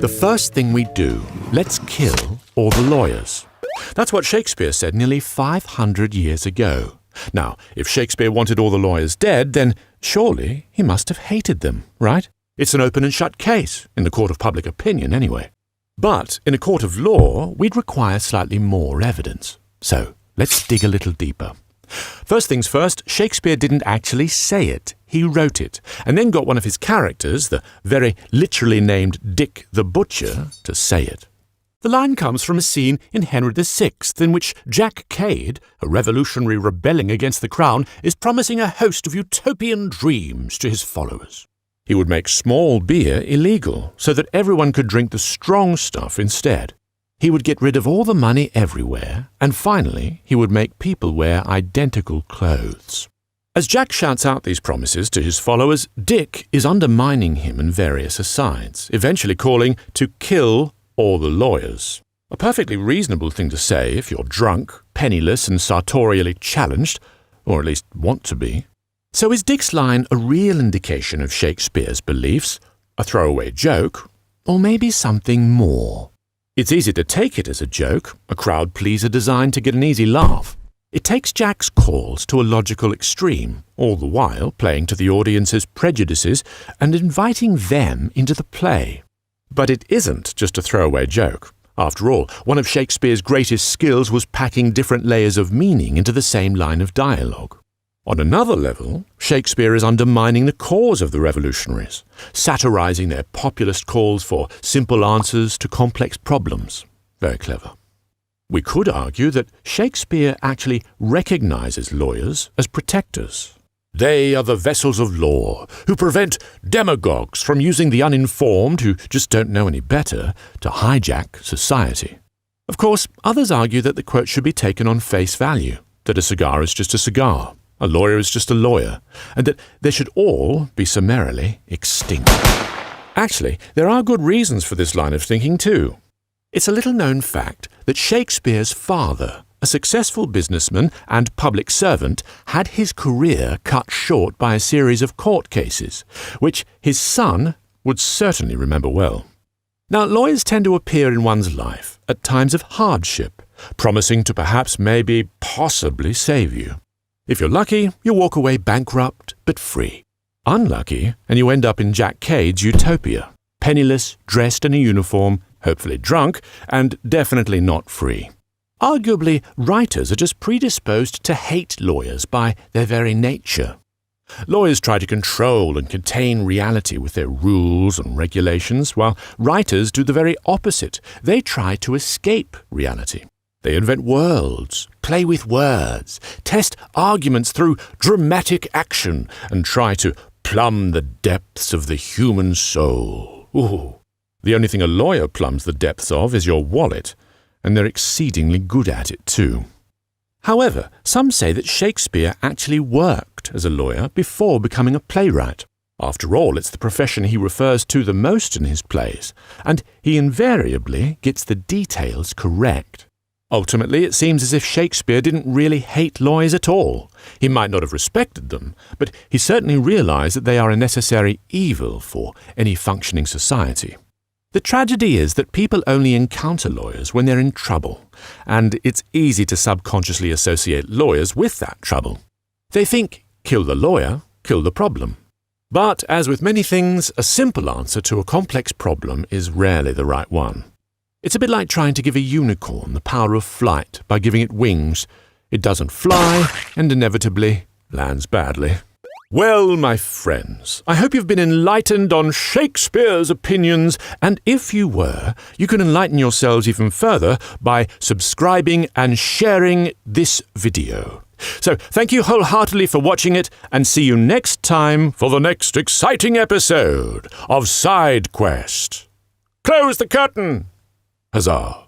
The first thing we do, let's kill all the lawyers. That's what Shakespeare said nearly 500 years ago. Now, if Shakespeare wanted all the lawyers dead, then surely he must have hated them, right? It's an open and shut case, in the court of public opinion anyway. But in a court of law, we'd require slightly more evidence. So, let's dig a little deeper. First things first, Shakespeare didn't actually say it. He wrote it, and then got one of his characters, the very literally named Dick the Butcher, to say it. The line comes from a scene in Henry VI in which Jack Cade, a revolutionary rebelling against the crown, is promising a host of utopian dreams to his followers. He would make small beer illegal so that everyone could drink the strong stuff instead. He would get rid of all the money everywhere, and finally he would make people wear identical clothes. As Jack shouts out these promises to his followers, Dick is undermining him in various asides, eventually calling to kill all the lawyers. A perfectly reasonable thing to say if you're drunk, penniless and sartorially challenged, or at least want to be. So is Dick's line a real indication of Shakespeare's beliefs, a throwaway joke, or maybe something more? It's easy to take it as a joke, a crowd pleaser designed to get an easy laugh. It takes Jack's calls to a logical extreme, all the while playing to the audience's prejudices and inviting them into the play. But it isn't just a throwaway joke. After all, one of Shakespeare's greatest skills was packing different layers of meaning into the same line of dialogue. On another level, Shakespeare is undermining the cause of the revolutionaries, satirizing their populist calls for simple answers to complex problems. Very clever. We could argue that Shakespeare actually recognizes lawyers as protectors. They are the vessels of law who prevent demagogues from using the uninformed who just don't know any better to hijack society. Of course, others argue that the quote should be taken on face value, that a cigar is just a cigar, a lawyer is just a lawyer, and that they should all be summarily extinct. Actually, there are good reasons for this line of thinking too. It's a little-known fact that Shakespeare's father, a successful businessman and public servant, had his career cut short by a series of court cases, which his son would certainly remember well. Now, lawyers tend to appear in one's life at times of hardship, promising to perhaps, maybe, possibly save you. If you're lucky, you walk away bankrupt but free. Unlucky, and you end up in Jack Cade's utopia, penniless, dressed in a uniform, hopefully drunk, and definitely not free. Arguably, writers are just predisposed to hate lawyers by their very nature. Lawyers try to control and contain reality with their rules and regulations, while writers do the very opposite. They try to escape reality. They invent worlds, play with words, test arguments through dramatic action, and try to plumb the depths of the human soul. Ooh. The only thing a lawyer plumbs the depths of is your wallet, and they're exceedingly good at it too. However, some say that Shakespeare actually worked as a lawyer before becoming a playwright. After all, it's the profession he refers to the most in his plays, and he invariably gets the details correct. Ultimately, it seems as if Shakespeare didn't really hate lawyers at all. He might not have respected them, but he certainly realized that they are a necessary evil for any functioning society. The tragedy is that people only encounter lawyers when they're in trouble, and it's easy to subconsciously associate lawyers with that trouble. They think, kill the lawyer, kill the problem. But, as with many things, a simple answer to a complex problem is rarely the right one. It's a bit like trying to give a unicorn the power of flight by giving it wings. It doesn't fly, and inevitably lands badly. Well, my friends, I hope you've been enlightened on Shakespeare's opinions, and if you were, you can enlighten yourselves even further by subscribing and sharing this video. So, thank you wholeheartedly for watching it, and see you next time for the next exciting episode of Side Quest. Close the curtain! Huzzah!